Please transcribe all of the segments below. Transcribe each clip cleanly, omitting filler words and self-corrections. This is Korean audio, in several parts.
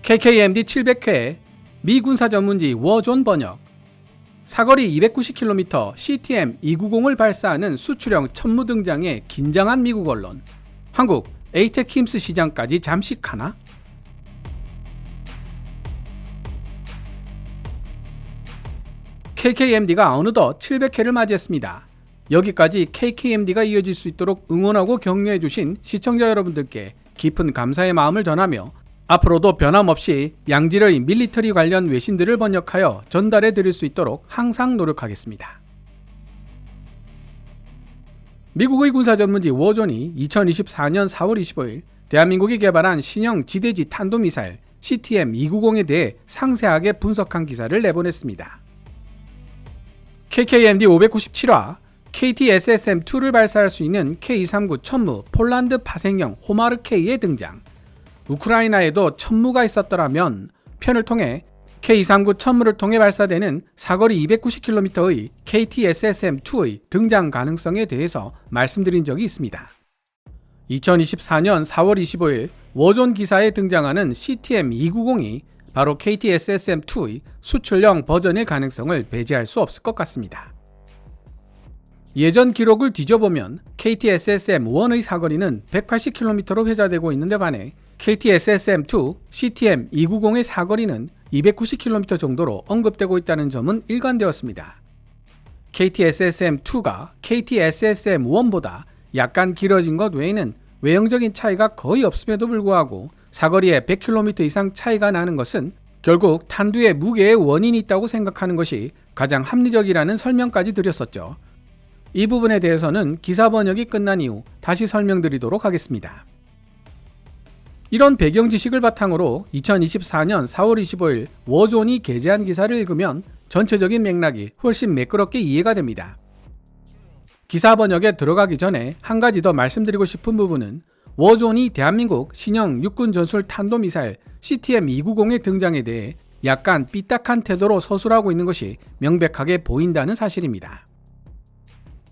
KKMD 700회 미 군사 전문지 워존 번역. 사거리 290km CTM-290을 발사하는 수출형 천무 등장에 긴장한 미국 언론. 한국 에이테킴스 시장까지 잠시 가나? KKMD가 어느덧 700회를 맞이했습니다. 여기까지 KKMD가 이어질 수 있도록 응원하고 격려해주신 시청자 여러분들께 깊은 감사의 마음을 전하며 앞으로도 변함없이 양질의 밀리터리 관련 외신들을 번역하여 전달해 드릴 수 있도록 항상 노력하겠습니다. 미국의 군사 전문지 워존이 2024년 4월 25일 대한민국이 개발한 신형 지대지 탄도미사일 CTM-290에 대해 상세하게 분석한 기사를 내보냈습니다. KKMD 597화 KT-SSM-2를 발사할 수 있는 K239 천무 폴란드 파생형 호마르K의 등장. 우크라이나에도 천무가 있었더라면 편을 통해 K239 천무를 통해 발사되는 사거리 290km의 KT-SSM-2의 등장 가능성에 대해서 말씀드린 적이 있습니다. 2024년 4월 25일 워존 기사에 등장하는 CTM-290이 바로 KT-SSM-2의 수출형 버전의 가능성을 배제할 수 없을 것 같습니다. 예전 기록을 뒤져보면 KT-SSM-1의 사거리는 180km로 회자되고 있는데 반해 KT-SSM-2, CTM-290의 사거리는 290km 정도로 언급되고 있다는 점은 일관되었습니다. KT-SSM-2가 KT-SSM-1보다 약간 길어진 것 외에는 외형적인 차이가 거의 없음에도 불구하고 사거리에 100km 이상 차이가 나는 것은 결국 탄두의 무게의 원인이 있다고 생각하는 것이 가장 합리적이라는 설명까지 드렸었죠. 이 부분에 대해서는 기사 번역이 끝난 이후 다시 설명드리도록 하겠습니다. 이런 배경 지식을 바탕으로 2024년 4월 25일 워존이 게재한 기사를 읽으면 전체적인 맥락이 훨씬 매끄럽게 이해가 됩니다. 기사 번역에 들어가기 전에 한 가지 더 말씀드리고 싶은 부분은 워존이 대한민국 신형 육군 전술 탄도미사일 CTM-290의 등장에 대해 약간 삐딱한 태도로 서술하고 있는 것이 명백하게 보인다는 사실입니다.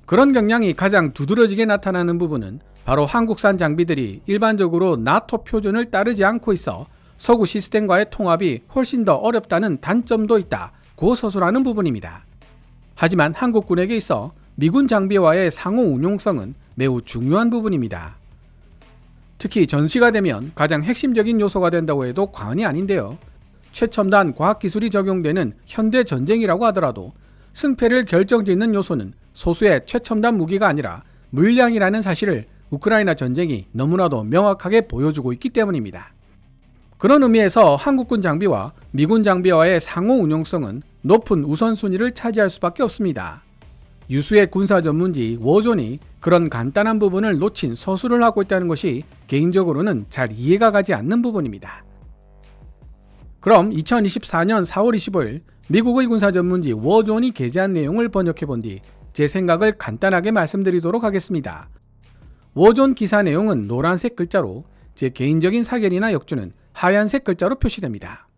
그런 경향이 가장 두드러지게 나타나는 부분은 바로 한국산 장비들이 일반적으로 나토 표준을 따르지 않고 있어 서구 시스템과의 통합이 훨씬 더 어렵다는 단점도 있다고 서술하는 부분입니다. 하지만 한국군에게 있어 미군 장비와의 상호 운용성은 매우 중요한 부분입니다. 특히 전시가 되면 가장 핵심적인 요소가 된다고 해도 과언이 아닌데요. 최첨단 과학기술이 적용되는 현대 전쟁이라고 하더라도 승패를 결정짓는 요소는 소수의 최첨단 무기가 아니라 물량이라는 사실을 우크라이나 전쟁이 너무나도 명확하게 보여주고 있기 때문입니다. 그런 의미에서 한국군 장비와 미군 장비와의 상호 운용성은 높은 우선순위를 차지할 수밖에 없습니다. 유수의 군사 전문지 워존이 그런 간단한 부분을 놓친 서술을 하고 있다는 것이 개인적으로는 잘 이해가 가지 않는 부분입니다. 그럼 2024년 4월 25일 미국의 군사 전문지 워존이 게재한 내용을 번역해 본 뒤 제 생각을 간단하게 말씀드리도록 하겠습니다. 워존 기사 내용은 노란색 글자로 제 개인적인 사견이나 역주는 하얀색 글자로 표시됩니다.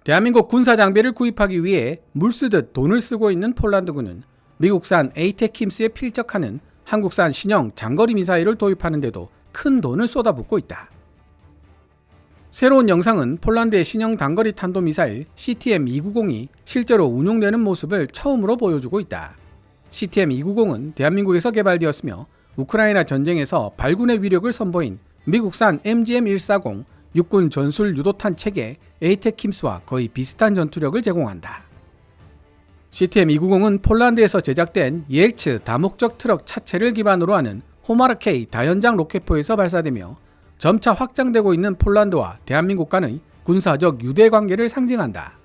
대한민국 군사 장비를 구입하기 위해 물쓰듯 돈을 쓰고 있는 폴란드군은 미국산 에이테킴스에 필적하는 한국산 신형 장거리 미사일을 도입하는 데도 큰 돈을 쏟아붓고 있다. 새로운 영상은 폴란드의 신형 단거리 탄도미사일 CTM-290이 실제로 운용되는 모습을 처음으로 보여주고 있다. CTM-290은 대한민국에서 개발되었으며 우크라이나 전쟁에서 발군의 위력을 선보인 미국산 MGM-140 육군 전술 유도탄 체계 에이테킴스와 거의 비슷한 전투력을 제공한다. CTM-290은 폴란드에서 제작된 예일츠 다목적 트럭 차체를 기반으로 하는 호마르K 다연장 로켓포에서 발사되며 점차 확장되고 있는 폴란드와 대한민국 간의 군사적 유대 관계를 상징한다.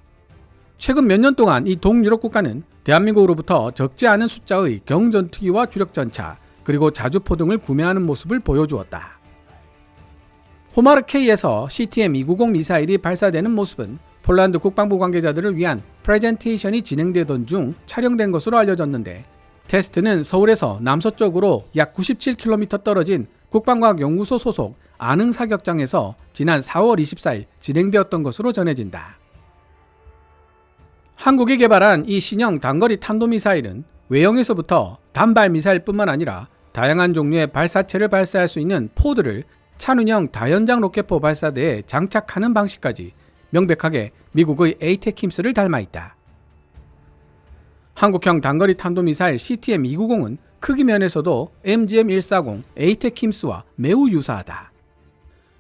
최근 몇 년 동안 이 동유럽 국가는 대한민국으로부터 적지 않은 숫자의 경전투기와 주력전차 그리고 자주포 등을 구매하는 모습을 보여주었다. 호마르K에서 CTM-290 미사일이 발사되는 모습은 폴란드 국방부 관계자들을 위한 프레젠테이션이 진행되던 중 촬영된 것으로 알려졌는데 테스트는 서울에서 남서쪽으로 약 97km 떨어진 국방과학연구소 소속 안흥사격장에서 지난 4월 24일 진행되었던 것으로 전해진다. 한국이 개발한 이 신형 단거리 탄도미사일은 외형에서부터 단발미사일뿐만 아니라 다양한 종류의 발사체를 발사할 수 있는 포드를 찬운형 다연장 로켓포 발사대에 장착하는 방식까지 명백하게 미국의 에이테킴스를 닮아 있다. 한국형 단거리 탄도미사일 CTM-290은 크기 면에서도 MGM-140 에이테킴스와 매우 유사하다.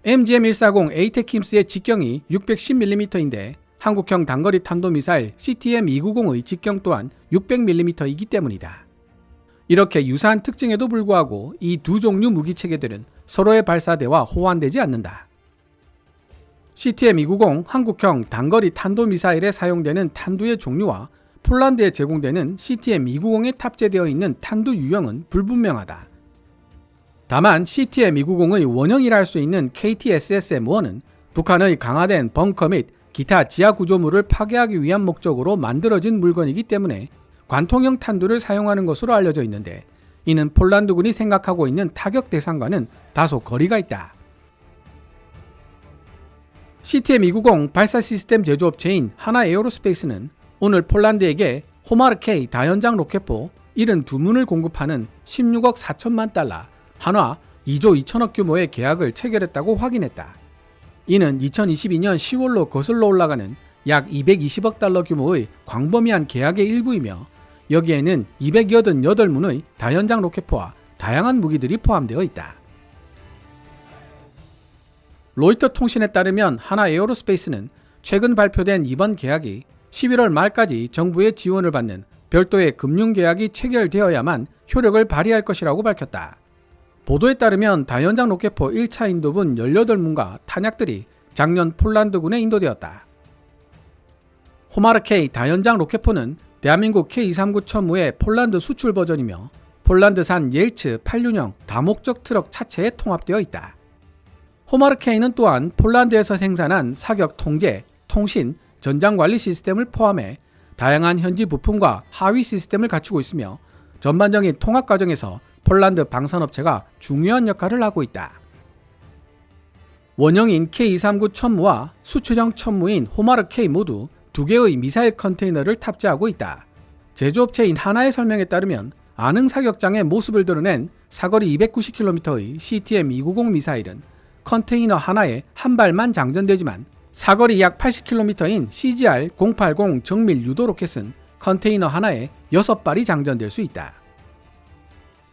MGM-140 에이테킴스의 직경이 610mm인데 한국형 단거리 탄도미사일 CTM-290의 직경 또한 600mm이기 때문이다. 이렇게 유사한 특징에도 불구하고 이 두 종류 무기 체계들은 서로의 발사대와 호환되지 않는다. CTM-290 한국형 단거리 탄도미사일에 사용되는 탄두의 종류와 폴란드에 제공되는 CTM-290에 탑재되어 있는 탄두 유형은 불분명하다. 다만 CTM-290의 원형이라 할 수 있는 KT-SSM-1은 북한의 강화된 벙커 및 기타 지하 구조물을 파괴하기 위한 목적으로 만들어진 물건이기 때문에 관통형 탄두를 사용하는 것으로 알려져 있는데 이는 폴란드군이 생각하고 있는 타격 대상과는 다소 거리가 있다. CTM-290 발사 시스템 제조업체인 하나에어로스페이스는 오늘 폴란드에게 호마르K 다연장 로켓포 72문을 공급하는 16억 4천만 달러, 한화 2조 2천억 규모의 계약을 체결했다고 확인했다. 이는 2022년 10월로 거슬러 올라가는 약 220억 달러 규모의 광범위한 계약의 일부이며 여기에는 288문의 다연장 로켓포와 다양한 무기들이 포함되어 있다. 로이터 통신에 따르면 하나에어로스페이스는 최근 발표된 이번 계약이 11월 말까지 정부의 지원을 받는 별도의 금융계약이 체결되어야만 효력을 발휘할 것이라고 밝혔다. 보도에 따르면 다연장 로켓포 1차 인도분 18문과 탄약들이 작년 폴란드군에 인도되었다. 호마르K 다연장 로켓포는 대한민국 K239 천무의 폴란드 수출 버전이며 폴란드산 옐츠 8륜형 다목적 트럭 차체에 통합되어 있다. 호마르K는 또한 폴란드에서 생산한 사격 통제, 통신, 전장관리 시스템을 포함해 다양한 현지 부품과 하위 시스템을 갖추고 있으며 전반적인 통합 과정에서 폴란드 방산업체가 중요한 역할을 하고 있다. 원형인 K239 천무와 수출형 천무인 호마르K 모두 2개의 미사일 컨테이너를 탑재하고 있다. 제조업체인 하나의 설명에 따르면 아능 사격장의 모습을 드러낸 사거리 290km의 CTM-290 미사일은 컨테이너 하나에 한 발만 장전되지만 사거리 약 80km인 CGR-080 정밀 유도 로켓은 컨테이너 하나에 6발이 장전될 수 있다.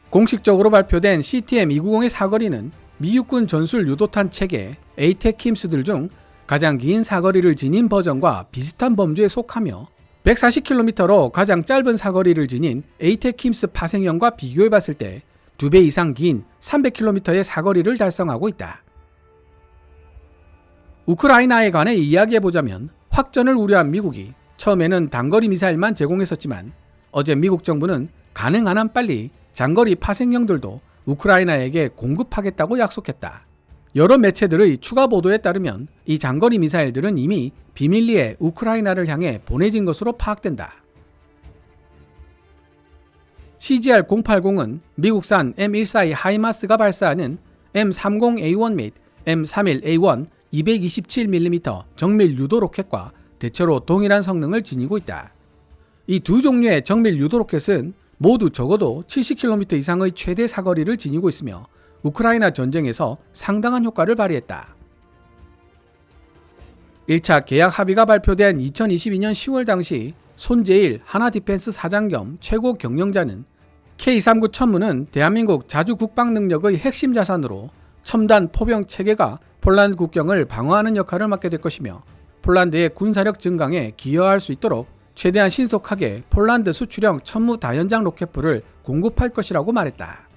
공식적으로 발표된 CTM-290의 사거리는 미 육군 전술 유도탄 체계 에이테킴스들 중 가장 긴 사거리를 지닌 버전과 비슷한 범주에 속하며 140km로 가장 짧은 사거리를 지닌 에이테킴스 파생형과 비교해봤을 때 2배 이상 긴 300km의 사거리를 달성하고 있다. 우크라이나에 관해 이야기해보자면 확전을 우려한 미국이 처음에는 단거리 미사일만 제공했었지만 어제 미국 정부는 가능한 한 빨리 장거리 파생형들도 우크라이나에게 공급하겠다고 약속했다. 여러 매체들의 추가 보도에 따르면 이 장거리 미사일들은 이미 비밀리에 우크라이나를 향해 보내진 것으로 파악된다. CGR-080은 미국산 M142 하이마스가 발사하는 M30A1 및 M31A1 227mm 정밀 유도 로켓과 대체로 동일한 성능을 지니고 있다. 이 두 종류의 정밀 유도 로켓은 모두 적어도 70km 이상의 최대 사거리를 지니고 있으며 우크라이나 전쟁에서 상당한 효과를 발휘했다. 1차 계약 합의가 발표된 2022년 10월 당시 손재일 하나디펜스 사장 겸 최고 경영자는 K239 천무는 대한민국 자주 국방 능력의 핵심 자산으로 첨단 포병 체계가 폴란드 국경을 방어하는 역할을 맡게 될 것이며 폴란드의 군사력 증강에 기여할 수 있도록 최대한 신속하게 폴란드 수출형 천무 다연장 로켓포를 공급할 것이라고 말했다.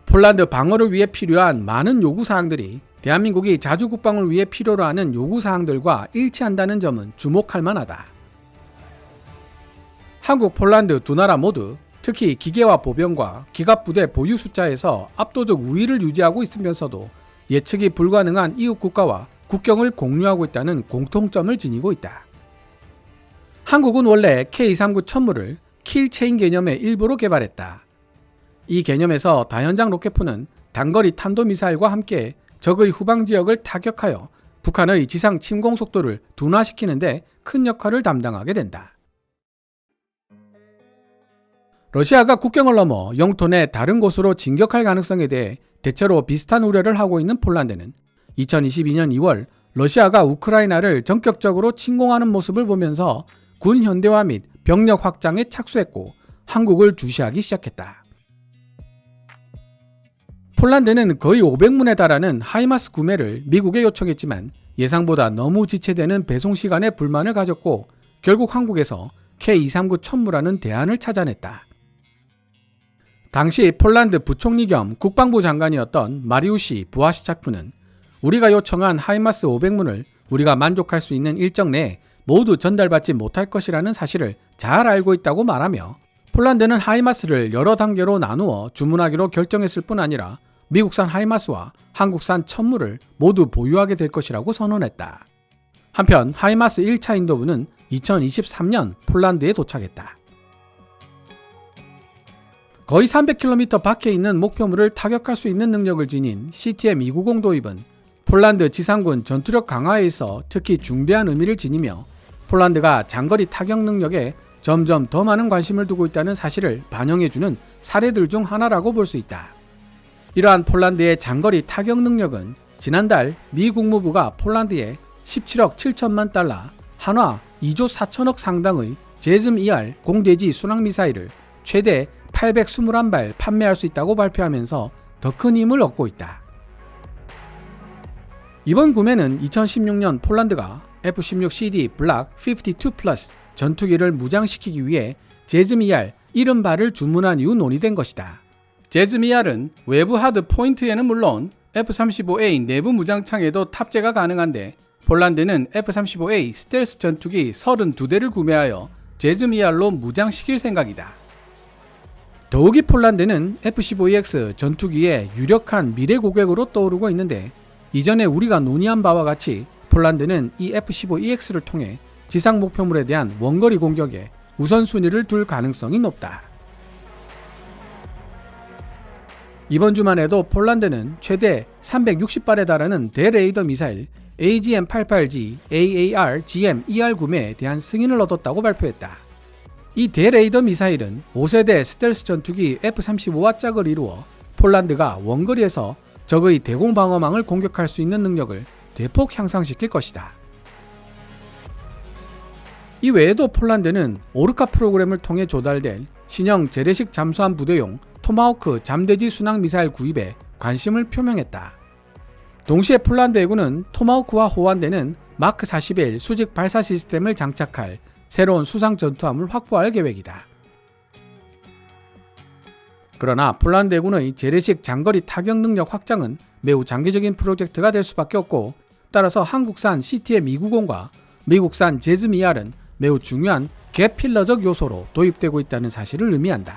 폴란드 방어를 위해 필요한 많은 요구사항들이 대한민국이 자주 국방을 위해 필요로 하는 요구사항들과 일치한다는 점은 주목할 만하다. 한국, 폴란드 두 나라 모두 특히 기계화 보병과 기갑부대 보유 숫자에서 압도적 우위를 유지하고 있으면서도 예측이 불가능한 이웃 국가와 국경을 공유하고 있다는 공통점을 지니고 있다. 한국은 원래 K239 천무를 킬체인 개념의 일부로 개발했다. 이 개념에서 다연장 로켓포는 단거리 탄도미사일과 함께 적의 후방 지역을 타격하여 북한의 지상 침공 속도를 둔화시키는 데 큰 역할을 담당하게 된다. 러시아가 국경을 넘어 영토 내 다른 곳으로 진격할 가능성에 대해 대체로 비슷한 우려를 하고 있는 폴란드는 2022년 2월 러시아가 우크라이나를 전격적으로 침공하는 모습을 보면서 군 현대화 및 병력 확장에 착수했고 한국을 주시하기 시작했다. 폴란드는 거의 500문에 달하는 하이마스 구매를 미국에 요청했지만 예상보다 너무 지체되는 배송 시간에 불만을 가졌고 결국 한국에서 K239 천무라는 대안을 찾아냈다. 당시 폴란드 부총리 겸 국방부 장관이었던 마리우시 부하시차크는 우리가 요청한 하이마스 500문을 우리가 만족할 수 있는 일정 내에 모두 전달받지 못할 것이라는 사실을 잘 알고 있다고 말하며 폴란드는 하이마스를 여러 단계로 나누어 주문하기로 결정했을 뿐 아니라 미국산 하이마스와 한국산 천무를 모두 보유하게 될 것이라고 선언했다. 한편 하이마스 1차 인도부는 2023년 폴란드에 도착했다. 거의 300km 밖에 있는 목표물을 타격할 수 있는 능력을 지닌 CTM-290 도입은 폴란드 지상군 전투력 강화에 있어 특히 중대한 의미를 지니며 폴란드가 장거리 타격 능력에 점점 더 많은 관심을 두고 있다는 사실을 반영해주는 사례들 중 하나라고 볼 수 있다. 이러한 폴란드의 장거리 타격 능력은 지난달 미 국무부가 폴란드에 17억 7천만 달러, 한화 2조 4천억 상당의 제즘-ER 공대지 순항미사일을 최대 821발 판매할 수 있다고 발표하면서 더 큰 힘을 얻고 있다. 이번 구매는 2016년 폴란드가 F-16CD 블락 52 플러스 전투기를 무장시키기 위해 제즘-ER 70발을 주문한 이후 논의된 것이다. 제즘-ER은 외부 하드 포인트에는 물론 F-35A 내부 무장창에도 탑재가 가능한데 폴란드는 F-35A 스텔스 전투기 32대를 구매하여 제즘-ER로 무장시킬 생각이다. 더욱이 폴란드는 F-15EX 전투기의 유력한 미래 고객으로 떠오르고 있는데 이전에 우리가 논의한 바와 같이 폴란드는 이 F-15EX를 통해 지상 목표물에 대한 원거리 공격에 우선순위를 둘 가능성이 높다. 이번 주만 해도 폴란드는 최대 360발에 달하는 대레이더 미사일 AGM-88G AAR-GM-ER 구매에 대한 승인을 얻었다고 발표했다. 이 대레이더 미사일은 5세대 스텔스 전투기 F-35와 짝을 이루어 폴란드가 원거리에서 적의 대공방어망을 공격할 수 있는 능력을 대폭 향상시킬 것이다. 이 외에도 폴란드는 오르카 프로그램을 통해 조달될 신형 재래식 잠수함 부대용 토마호크 잠대지 순항 미사일 구입에 관심을 표명했다. 동시에 폴란드 해군은 토마호크와 호환되는 마크 41 수직 발사 시스템을 장착할 새로운 수상 전투함을 확보할 계획이다. 그러나 폴란드 해군의 재래식 장거리 타격 능력 확장은 매우 장기적인 프로젝트가 될 수밖에 없고 따라서 한국산 CTM-290과 미국산 제즘-ER은 매우 중요한 갭 필러적 요소로 도입되고 있다는 사실을 의미한다.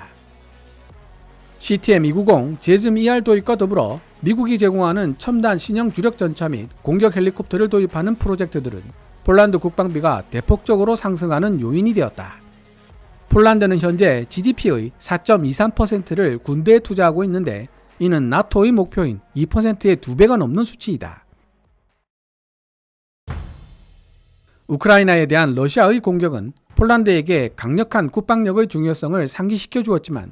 CTM-290 제즘-ER 도입과 더불어 미국이 제공하는 첨단 신형 주력 전차 및 공격 헬리콥터를 도입하는 프로젝트들은 폴란드 국방비가 대폭적으로 상승하는 요인이 되었다. 폴란드는 현재 GDP의 4.23%를 군대에 투자하고 있는데 이는 나토의 목표인 2%의 2배가 넘는 수치이다. 우크라이나에 대한 러시아의 공격은 폴란드에게 강력한 국방력의 중요성을 상기시켜 주었지만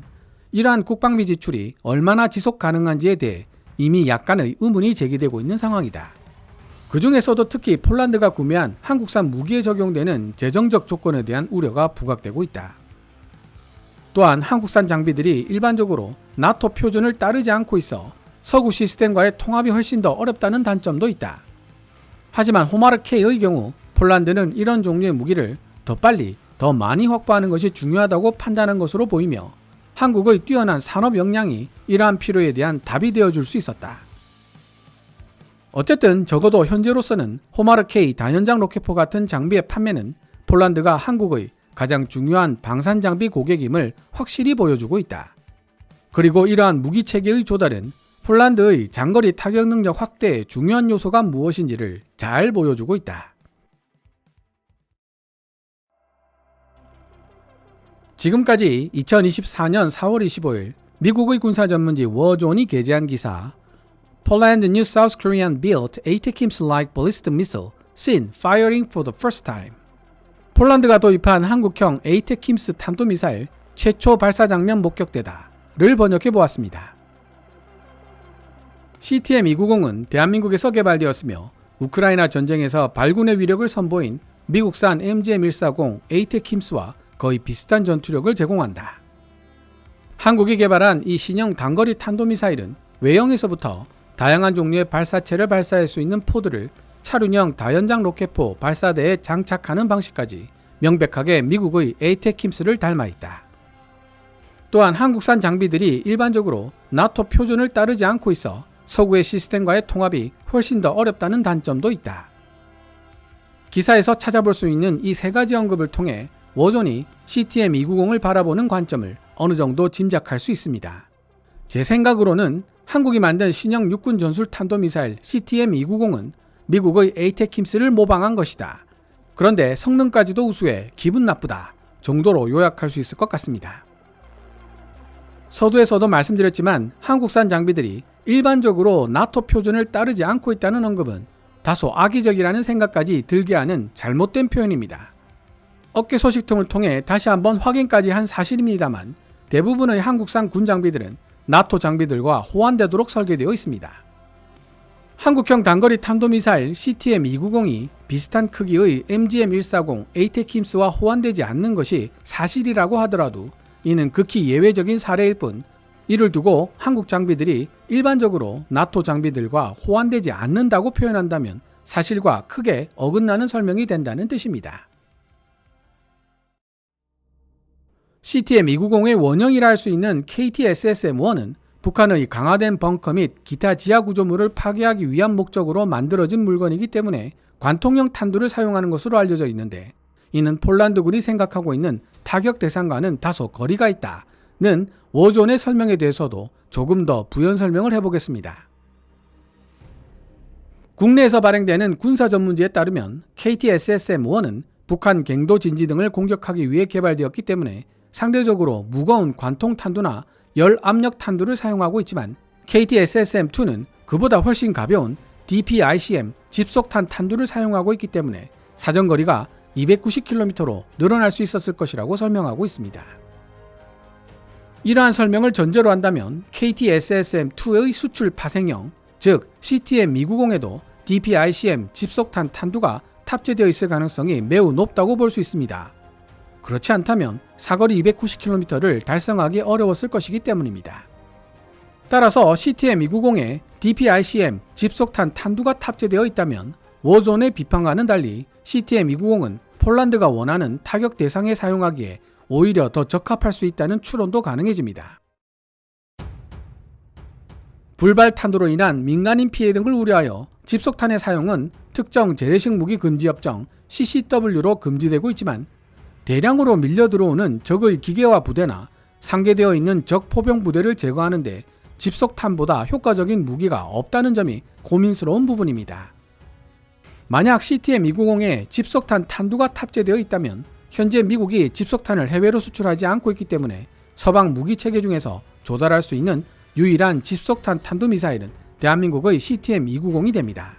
이러한 국방비 지출이 얼마나 지속 가능한지에 대해 이미 약간의 의문이 제기되고 있는 상황이다. 그 중에서도 특히 폴란드가 구매한 한국산 무기에 적용되는 재정적 조건에 대한 우려가 부각되고 있다. 또한 한국산 장비들이 일반적으로 나토 표준을 따르지 않고 있어 서구 시스템과의 통합이 훨씬 더 어렵다는 단점도 있다. 하지만 호마르K의 경우 폴란드는 이런 종류의 무기를 더 빨리, 더 많이 확보하는 것이 중요하다고 판단한 것으로 보이며 한국의 뛰어난 산업 역량이 이러한 필요에 대한 답이 되어줄 수 있었다. 어쨌든 적어도 현재로서는 호마르K 다연장 로켓포 같은 장비의 판매는 폴란드가 한국의 가장 중요한 방산 장비 고객임을 확실히 보여주고 있다. 그리고 이러한 무기 체계의 조달은 폴란드의 장거리 타격 능력 확대의 중요한 요소가 무엇인지를 잘 보여주고 있다. 지금까지 2024년 4월 25일 미국의 군사 전문지 워존이 게재한 기사 Poland new South Korean built ATACMS-like ballistic missile seen firing for the first time. 폴란드가 도입한 한국형 ATACMS 탄도미사일 최초 발사 장면 목격되다를 번역해 보았습니다. CTM-290은 대한민국에서 개발되었으며 우크라이나 전쟁에서 발군의 위력을 선보인 미국산 MGM-140 에이테킴스와 거의 비슷한 전투력을 제공한다. 한국이 개발한 이 신형 단거리 탄도미사일은 외형에서부터 다양한 종류의 발사체를 발사할 수 있는 포드를 차륜형 다연장 로켓포 발사대에 장착하는 방식까지 명백하게 미국의 에이테킴스를 닮아 있다. 또한 한국산 장비들이 일반적으로 나토 표준을 따르지 않고 있어 서구의 시스템과의 통합이 훨씬 더 어렵다는 단점도 있다. 기사에서 찾아볼 수 있는 이 세 가지 언급을 통해 워존이 CTM-290을 바라보는 관점을 어느 정도 짐작할 수 있습니다. 제 생각으로는 한국이 만든 신형 육군 전술 탄도미사일 CTM-290은 미국의 에이테킴스를 모방한 것이다. 그런데 성능까지도 우수해 기분 나쁘다 정도로 요약할 수 있을 것 같습니다. 서두에서도 말씀드렸지만 한국산 장비들이 일반적으로 나토 표준을 따르지 않고 있다는 언급은 다소 악의적이라는 생각까지 들게 하는 잘못된 표현입니다. 업계 소식통을 통해 다시 한번 확인까지 한 사실입니다만 대부분의 한국산 군 장비들은 나토 장비들과 호환되도록 설계되어 있습니다. 한국형 단거리 탄도미사일 CTM-290이 비슷한 크기의 MGM-140 에이테킴스와 호환되지 않는 것이 사실이라고 하더라도 이는 극히 예외적인 사례일 뿐 이를 두고 한국 장비들이 일반적으로 나토 장비들과 호환되지 않는다고 표현한다면 사실과 크게 어긋나는 설명이 된다는 뜻입니다. CTM-290의 원형이라 할 수 있는 KT-SSM-1은 북한의 강화된 벙커 및 기타 지하 구조물을 파괴하기 위한 목적으로 만들어진 물건이기 때문에 관통형 탄두를 사용하는 것으로 알려져 있는데 이는 폴란드군이 생각하고 있는 타격 대상과는 다소 거리가 있다는 워존의 설명에 대해서도 조금 더 부연 설명을 해보겠습니다. 국내에서 발행되는 군사 전문지에 따르면 KT-SSM-1은 북한 갱도 진지 등을 공격하기 위해 개발되었기 때문에 상대적으로 무거운 관통 탄두나 열 압력 탄두를 사용하고 있지만 KT-SSM-2는 그보다 훨씬 가벼운 DPICM 집속탄 탄두를 사용하고 있기 때문에 사정거리가 290km로 늘어날 수 있었을 것이라고 설명하고 있습니다. 이러한 설명을 전제로 한다면 KT-SSM-2의 수출 파생형, 즉 CTM-290에도 DPICM 집속탄 탄두가 탑재되어 있을 가능성이 매우 높다고 볼 수 있습니다. 그렇지 않다면 사거리 290km를 달성하기 어려웠을 것이기 때문입니다. 따라서 CTM-290에 DPICM 집속탄 탄두가 탑재되어 있다면 워존의 비판과는 달리 CTM-290은 폴란드가 원하는 타격 대상에 사용하기에 오히려 더 적합할 수 있다는 추론도 가능해집니다. 불발 탄두로 인한 민간인 피해 등을 우려하여 집속탄의 사용은 특정 재래식 무기 금지 협정 CCW로 금지되고 있지만 대량으로 밀려 들어오는 적의 기계화 부대나 상계되어 있는 적 포병 부대를 제거하는 데 집속탄보다 효과적인 무기가 없다는 점이 고민스러운 부분입니다. 만약 CTM-290에 집속탄 탄두가 탑재되어 있다면 현재 미국이 집속탄을 해외로 수출하지 않고 있기 때문에 서방 무기 체계 중에서 조달할 수 있는 유일한 집속탄 탄두미사일은 대한민국의 CTM-290이 됩니다.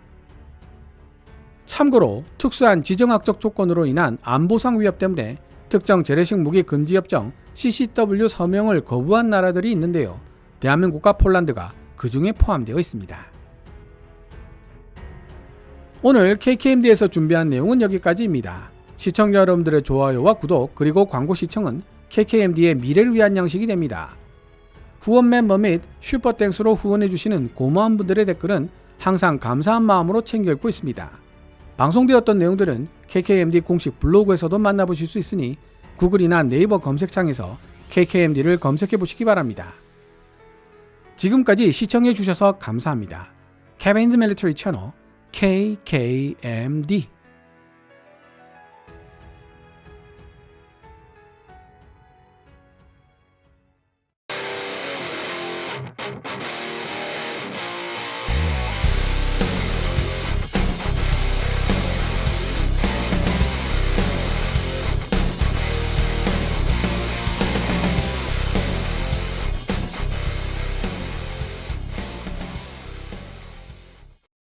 참고로 특수한 지정학적 조건으로 인한 안보상 위협 때문에 특정 재래식 무기 금지 협정 CCW 서명을 거부한 나라들이 있는데요. 대한민국과 폴란드가 그 중에 포함되어 있습니다. 오늘 KKMD에서 준비한 내용은 여기까지입니다. 시청자 여러분들의 좋아요와 구독 그리고 광고 시청은 KKMD의 미래를 위한 양식이 됩니다. 후원 멤버 및 슈퍼땡스로 후원해주시는 고마운 분들의 댓글은 항상 감사한 마음으로 챙겨 읽고 있습니다. 방송되었던 내용들은 KKMD 공식 블로그에서도 만나보실 수 있으니 구글이나 네이버 검색창에서 KKMD를 검색해 보시기 바랍니다. 지금까지 시청해 주셔서 감사합니다. Kevin's Military Channel KKMD